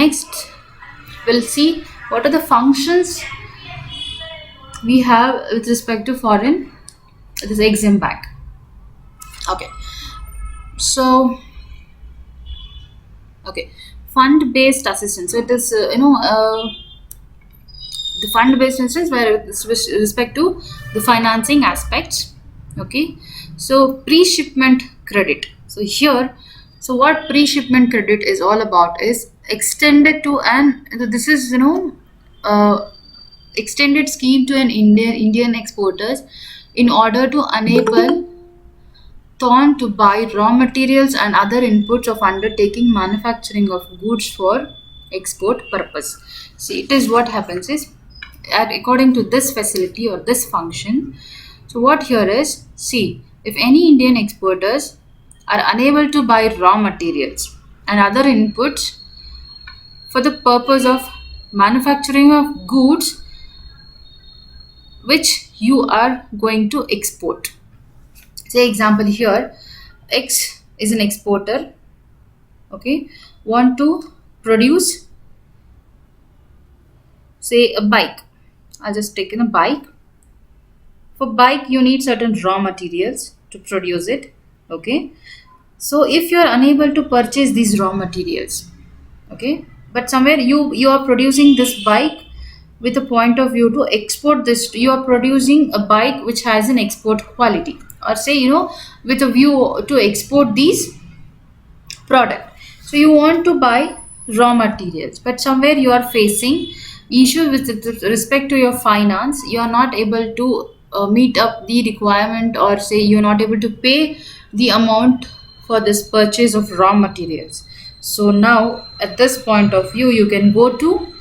Next, we'll see what are the functions we have with respect to foreign, this EXIM bank. Okay, so fund-based assistance. So it is the fund-based instance where with respect to the financing aspects. Okay, so pre-shipment credit. So here, so what pre-shipment credit is all about is extended to an, this is extended scheme to an Indian exporters in order to enable them to buy raw materials and other inputs of undertaking manufacturing of goods for export purpose. See, it is what happens is, according to this facility or this function. So what here is, see, if any Indian exporters are unable to buy raw materials and other inputs for the purpose of manufacturing of goods which you are going to export. Say example here, X is an exporter, okay, want to produce, say, a bike. I'll just take in a bike. For bike you need certain raw materials to produce it, okay. So if you are unable to purchase these raw materials, okay, but somewhere you are producing this bike with a point of view to export this, you are producing a bike which has an export quality, or say with a view to export these product. So you want to buy raw materials, but somewhere you are facing issue with respect to your finance. You are not able to meet up the requirement, or say you are not able to pay the amount for this purchase of raw materials. So now at this point of view, you can go to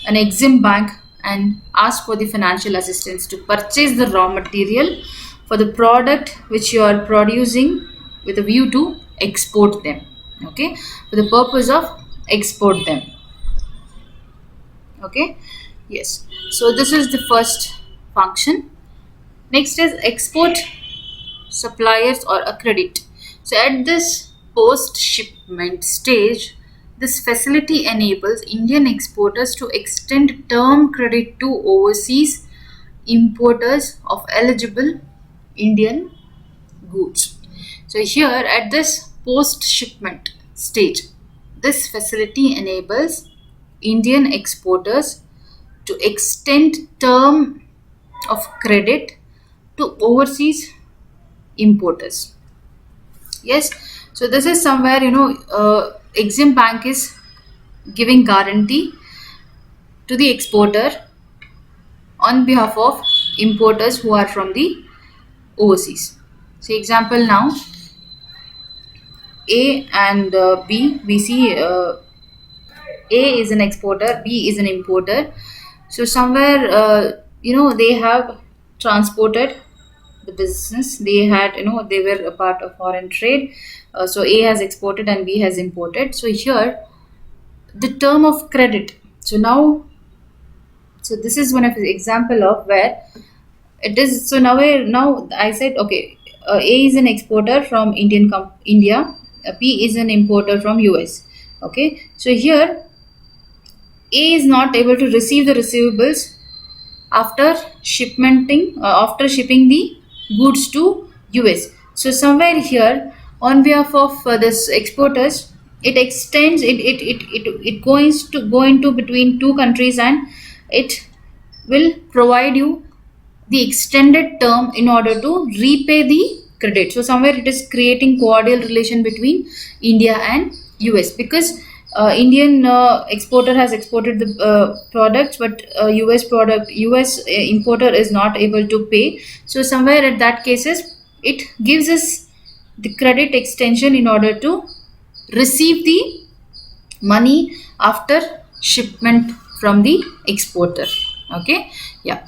an EXIM bank and ask for the financial assistance to purchase the raw material for the product which you are producing with a view to export them, okay, for the purpose of export them. Okay, yes, so this is the first function. Next is export suppliers or a credit. So at this post shipment stage, this facility enables Indian exporters to extend term credit to overseas importers of eligible Indian goods. So here at this post shipment stage, this facility enables Indian exporters to extend term of credit to overseas importers. Yes, so this is somewhere EXIM bank is giving guarantee to the exporter on behalf of importers who are from the overseas. So example now, A and B, we see A is an exporter, B is an importer. So somewhere they have transported the business, they had they were a part of foreign trade. So A has exported and B has imported. So here the term of credit, so this is one of the example of where it is. So now I said, okay, A is an exporter from India, B is an importer from US. Okay, so here A is not able to receive the receivables after after shipping the goods to US. So somewhere here on behalf of this exporters, it extends it goes to go into between two countries, and it will provide you the extended term in order to repay the credit. So somewhere it is creating cordial relation between India and US, because Indian exporter has exported the products, but US importer is not able to pay. So somewhere at that cases, it gives us the credit extension in order to receive the money after shipment from the exporter. Okay, yeah.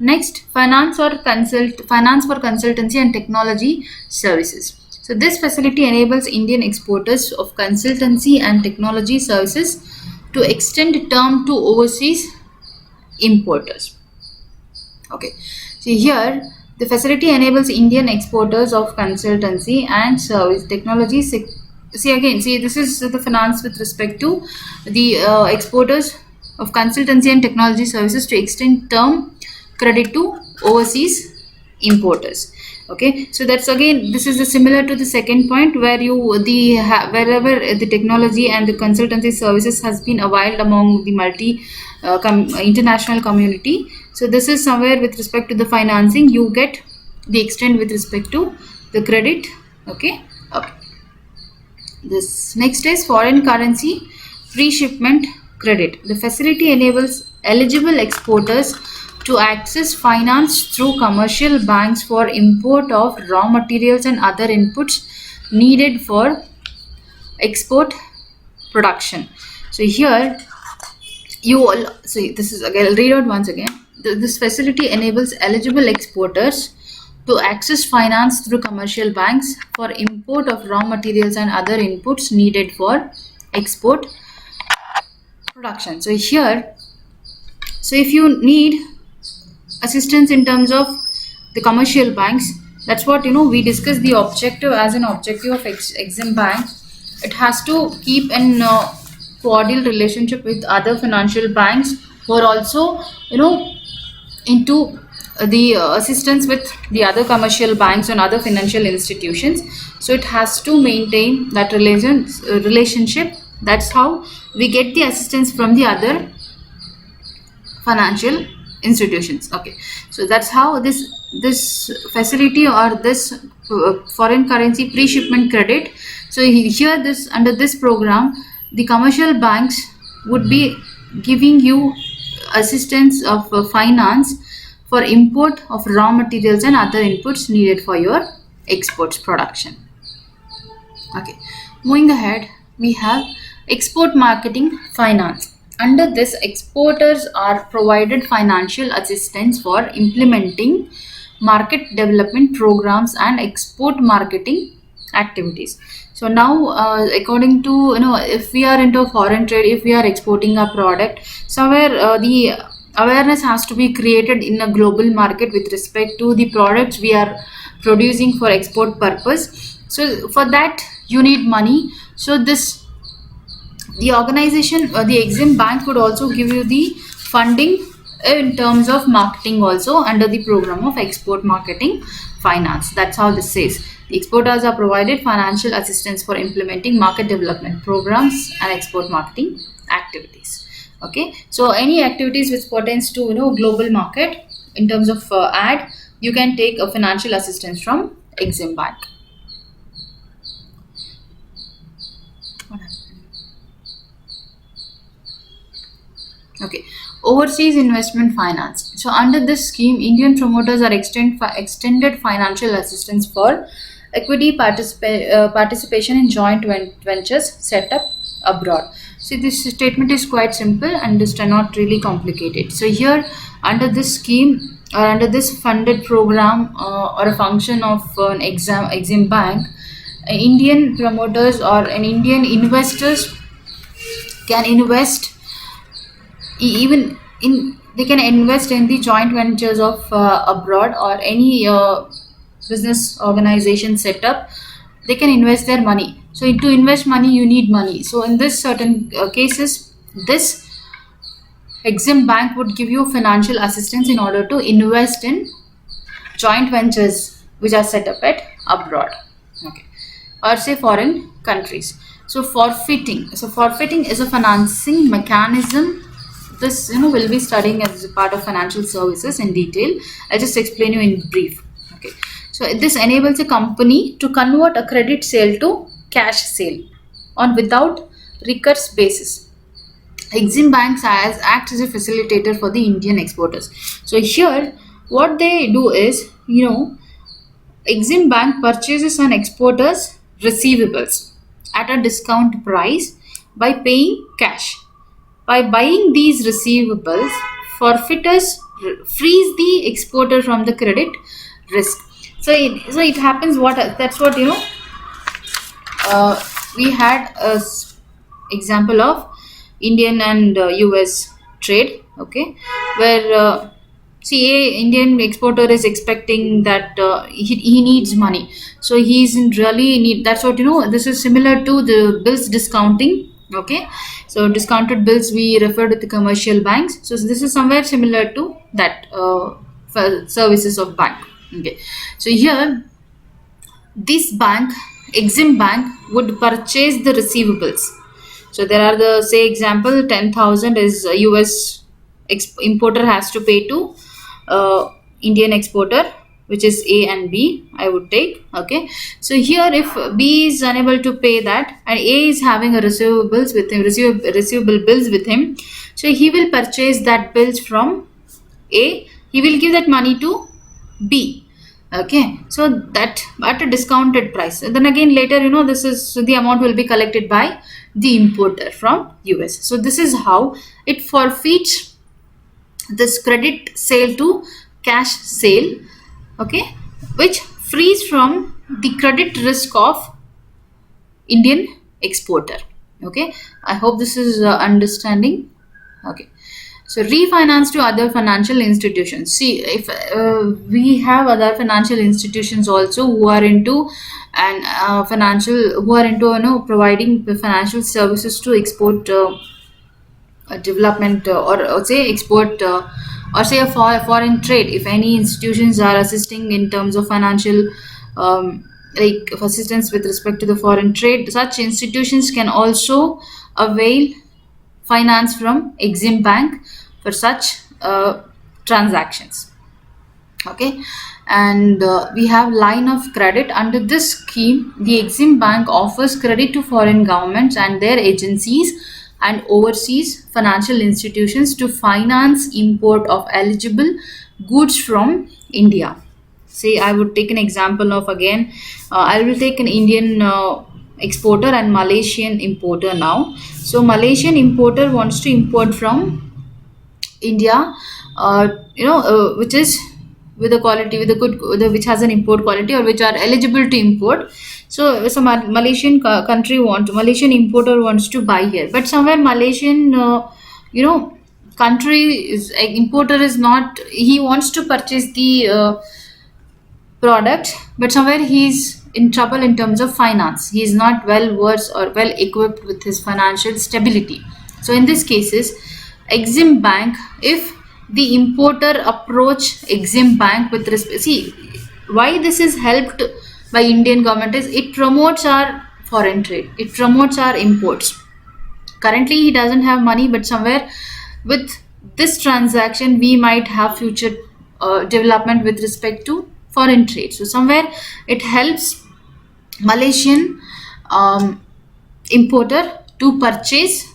Next, finance for consultancy and technology services. So this facility enables Indian exporters of consultancy and technology services to extend term to overseas importers. Okay, so here the facility enables Indian exporters of consultancy and service technology See, this is the finance with respect to the exporters of consultancy and technology services to extend term credit to overseas importers. Okay, so that's again, this is similar to the second point where wherever the technology and the consultancy services has been availed among the international community. So this is somewhere with respect to the financing, you get the extent with respect to the credit. Okay. Okay. This next is foreign currency pre-shipment credit. The facility enables eligible exporters to access finance through commercial banks for import of raw materials and other inputs needed for export production. So here you all see, this is again, I'll read out once again. This facility enables eligible exporters to access finance through commercial banks for import of raw materials and other inputs needed for export production. So here, so if you need assistance in terms of the commercial banks, that's what we discussed the objective as an objective of EXIM Bank. It has to keep an cordial relationship with other financial banks who are also into the assistance with the other commercial banks and other financial institutions. So it has to maintain that relationship. That's how we get the assistance from the other financial institutions. Okay, so that's how this facility or this foreign currency pre-shipment credit. So here, this under this program, the commercial banks would be giving you assistance of finance for import of raw materials and other inputs needed for your exports production. Okay, moving ahead, we have export marketing finance. Under this, exporters are provided financial assistance for implementing market development programs and export marketing activities. So now, according to if we are into foreign trade, if we are exporting a product, somewhere the awareness has to be created in a global market with respect to the products we are producing for export purpose. So for that, you need money. So the organization, the EXIM Bank would also give you the funding in terms of marketing also under the program of export marketing finance. That's how this says. The exporters are provided financial assistance for implementing market development programs and export marketing activities. Okay, so any activities which pertains to global market in terms of ad, you can take a financial assistance from EXIM Bank. Okay, overseas investment finance. So under this scheme, Indian promoters are extended financial assistance for equity participation in joint ventures set up abroad. See, this statement is quite simple and is not really complicated. So here, under this scheme or under this funded program or a function of an EXIM Bank, Indian promoters or an Indian investors can invest even in they can invest in the joint ventures of abroad or any business organization set up. They can invest their money. So to invest money, you need money. So in this certain cases, this EXIM Bank would give you financial assistance in order to invest in joint ventures which are set up at abroad. Okay, or say foreign countries. So forfeiting is a financing mechanism. This we'll be studying as a part of financial services in detail. I'll just explain you in brief. Okay, so this enables a company to convert a credit sale to cash sale on without recurse basis. EXIM Banks acts as a facilitator for the Indian exporters. So here, what they do is, EXIM Bank purchases an exporter's receivables at a discount price by paying cash. By buying these receivables, forfeiters frees the exporter from the credit risk. So it happens. That's what we had a example of Indian and US trade. Okay, where See, a Indian exporter is expecting that he needs money, so he's in really need. That's what This is similar to the bills discounting. Okay, so discounted bills we refer to the commercial banks. So this is somewhere similar to that for services of bank. Okay, so here this bank, Exim Bank, would purchase the receivables. So there are the say example 10,000 is US importer has to pay to Indian exporter, which is A and B. I would take. Okay. So here if B is unable to pay that and A is having a receivables with him, receivable bills with him, so he will purchase that bills from A. He will give that money to B. Okay, so that at a discounted price. And then again later, this is the amount will be collected by the importer from US. So this is how it forfeits this credit sale to cash sale. Okay, which frees from the credit risk of Indian exporter. Okay, I hope this is understanding. Okay. So refinance to other financial institutions. See, if we have other financial institutions also who are into and financial who are into providing the financial services to export development or say export or say a foreign trade. If any institutions are assisting in terms of financial like assistance with respect to the foreign trade, such institutions can also avail finance from Exim Bank for such transactions. Okay, and we have line of credit. Under this scheme, the Exim Bank offers credit to foreign governments and their agencies and overseas financial institutions to finance import of eligible goods from India. Say I would take an example of again, I will take an Indian exporter and Malaysian importer now. So Malaysian importer wants to import from India, which is with a quality, with a good, which has an import quality or which are eligible to import. So Malaysian Malaysian importer wants to buy here, but somewhere Malaysian, country is importer is not. He wants to purchase the product, but somewhere he's in trouble in terms of finance. He is not well versed or well equipped with his financial stability. So in these cases, Exim Bank, if the importer approach Exim Bank with respect, see why this is helped by Indian government is it promotes our foreign trade, it promotes our imports. Currently he doesn't have money, but somewhere with this transaction we might have future development with respect to foreign trade. So somewhere it helps Malaysian importer to purchase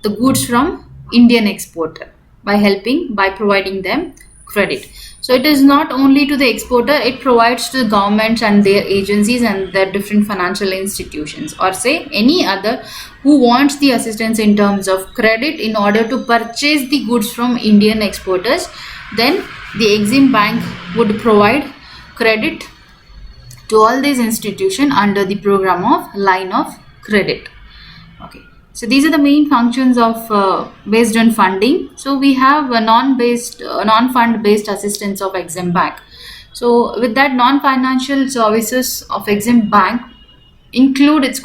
the goods from Indian exporter by providing them credit. So it is not only to the exporter, it provides to the governments and their agencies and their different financial institutions, or say any other who wants the assistance in terms of credit in order to purchase the goods from Indian exporters. Then the Exim Bank would provide credit to all these institutions under the program of line of credit. Okay, so these are the main functions of based on funding. So we have a non-fund based assistance of Exim Bank. So with that, non-financial services of Exim Bank include its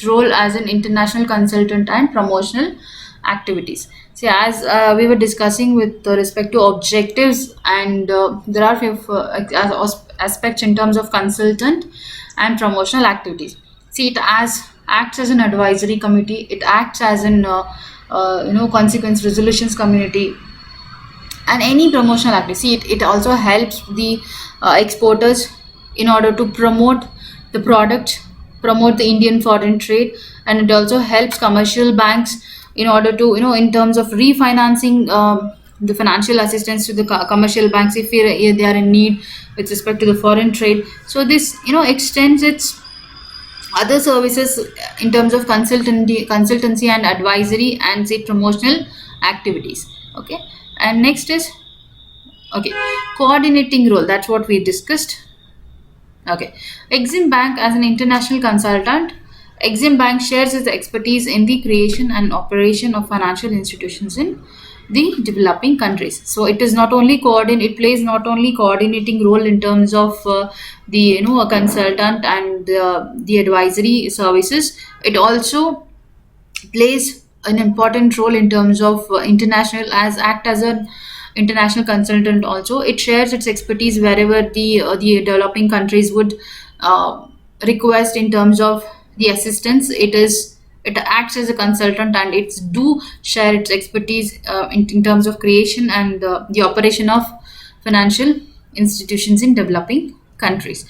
role as an international consultant and promotional activities. See, as we were discussing with respect to objectives, and there are few aspects in terms of consultant and promotional activities. See, acts as an advisory committee. It acts as an consequence resolutions community, and any promotional activity. See, it also helps the exporters in order to promote the product, promote the Indian foreign trade, and it also helps commercial banks in order to in terms of refinancing the financial assistance to the commercial banks if they are in need with respect to the foreign trade. So this extends its other services in terms of consultancy and advisory and say promotional activities. Okay, and next is coordinating role. That's what we discussed. Okay, Exim Bank as an international consultant. Exim Bank shares its expertise in the creation and operation of financial institutions in the developing countries. So it is not only it plays not only coordinating role in terms of the a consultant and the advisory services. It also plays an important role in terms of international, as act as an international consultant. Also, it shares its expertise wherever the developing countries would uh, request in terms of the assistance. It acts as a consultant, and it's do share its expertise in terms of creation and the operation of financial institutions in developing countries.